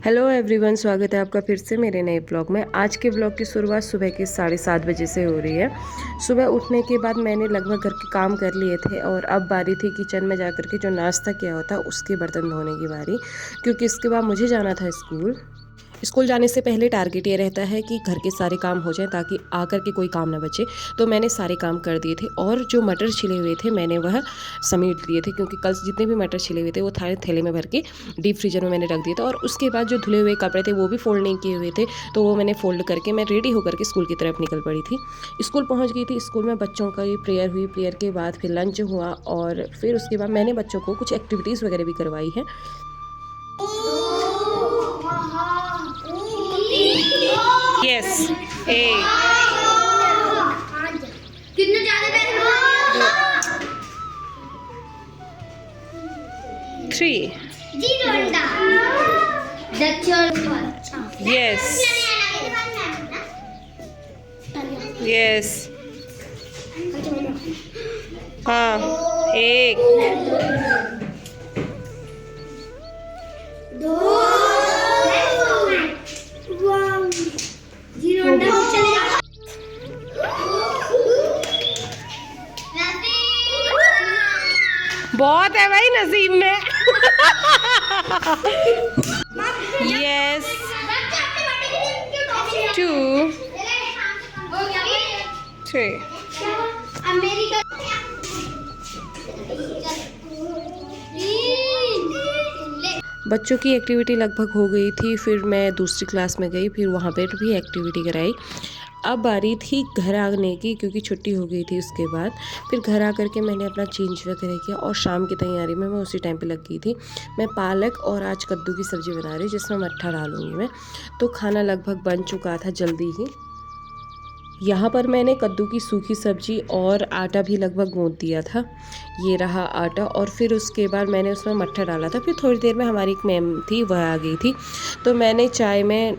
Hello everyone, स्वागत है आपका फिर से मेरे नए ब्लॉग में। आज के ब्लॉग की शुरुआत सुबह के 7:30 बजे से हो रही है। सुबह उठने के बाद मैंने लगभग घर के काम कर लिए थे और अब बारी थी किचन में जाकर के जो नाश्ता किया होता उसके बर्तन धोने की बारी, क्योंकि इसके बाद मुझे जाना था स्कूल जाने से पहले टारगेट ये रहता है कि घर के सारे काम हो जाएं ताकि आकर के कोई काम ना बचे। तो मैंने सारे काम कर दिए थे और जो मटर छिले हुए थे मैंने वह समेट दिए थे, क्योंकि कल जितने भी मटर छिले हुए थे वो थाले थैले में भर के डीप फ्रीजर में मैंने रख दिए थे। और उसके बाद जो धुले हुए कपड़े थे वो भी फोल्ड नहीं किए हुए थे, तो वो मैंने फोल्ड करके मैं रेडी होकर के स्कूल की तरफ निकल पड़ी थी। स्कूल पहुँच गई थी। स्कूल में बच्चों का प्रेयर हुई, प्रेयर के बाद फिर लंच हुआ और फिर उसके बाद मैंने बच्चों को कुछ एक्टिविटीज़ वगैरह भी करवाई है। Yes, A. कितने ज्यादा पैसे? 3. Yes. Yes. हाँ, 1 2 बहुत है भाई नसीब में। Yes. 2 3. बच्चों की एक्टिविटी लगभग हो गई थी। फिर मैं दूसरी क्लास में गई, फिर वहाँ पर भी एक्टिविटी कराई। अब बारी थी घर आने की, क्योंकि छुट्टी हो गई थी। उसके बाद फिर घर आकर के मैंने अपना चेंज वगैरह किया और शाम की तैयारी में मैं उसी टाइम पे लग गई थी। मैं पालक और आज कद्दू की सब्ज़ी बना रही, जिसमें मट्ठा डालूंगी मैं। तो खाना लगभग बन चुका था जल्दी ही। यहाँ पर मैंने कद्दू की सूखी सब्ज़ी और आटा भी लगभग गूँथ दिया था। ये रहा आटा। और फिर उसके बाद मैंने उसमें मट्ठा डाला था। फिर थोड़ी देर में हमारी एक मैम थी, वह आ गई थी, तो मैंने चाय में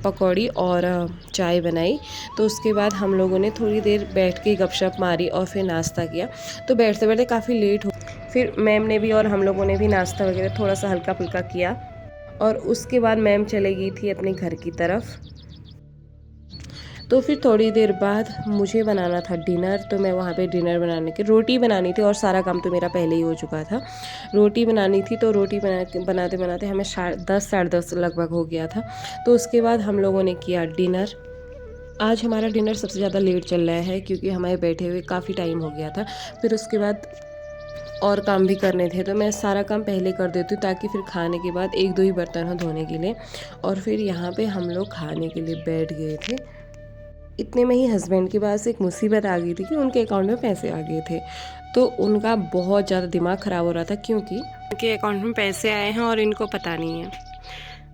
पकौड़ी और चाय बनाई। तो उसके बाद हम लोगों ने थोड़ी देर बैठ के गपशप मारी और फिर नाश्ता किया। तो बैठते बैठते काफ़ी लेट हो, फिर मैम ने भी और हम लोगों ने भी नाश्ता वगैरह थोड़ा सा हल्का फुल्का किया। और उसके बाद मैम चले गई थी अपने घर की तरफ। तो फिर थोड़ी देर बाद मुझे बनाना था डिनर। तो मैं वहाँ पे डिनर बनाने की रोटी बनानी थी और सारा काम तो मेरा पहले ही हो चुका था। रोटी बनानी थी, तो रोटी बनाते बनाते हमें 10 साढ़े 10 लगभग हो गया था। तो उसके बाद हम लोगों ने किया डिनर। आज हमारा डिनर सबसे ज़्यादा लेट चल रहा है, क्योंकि हमें बैठे हुए काफ़ी टाइम हो गया था। फिर उसके बाद और काम भी करने थे, तो मैं सारा काम पहले कर देती हूँ ताकि फिर खाने के बाद 1-2 ही बर्तन हो धोने के लिए। और फिर यहाँ पे हम लोग खाने के लिए बैठ गए थे। इतने में ही हस्बैंड के पास एक मुसीबत आ गई थी कि उनके अकाउंट में पैसे आ गए थे। तो उनका बहुत ज़्यादा दिमाग ख़राब हो रहा था, क्योंकि उनके अकाउंट में पैसे आए हैं और इनको पता नहीं है।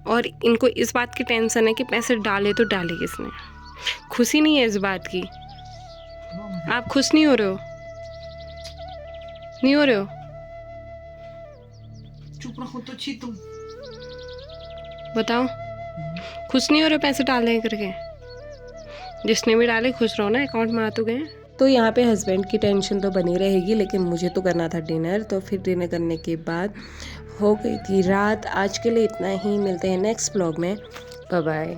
और इनको इस बात की टेंशन है कि पैसे डाले तो डाले किसने। खुशी नहीं है इस बात की। आप खुश नहीं हो रहे हो? नहीं हो रहे हो? चुप रहो तो छी तुम। बताओ, खुश नहीं हो रहे पैसे डालने करके? जिसने भी डाले खुश रहो ना, अकाउंट में आ तो गए। तो यहाँ पे हस्बैंड की टेंशन तो बनी रहेगी, लेकिन मुझे तो करना था डिनर। तो फिर डिनर करने के बाद हो गई थी रात। आज के लिए इतना ही, मिलते हैं नेक्स्ट ब्लॉग में। Bye bye.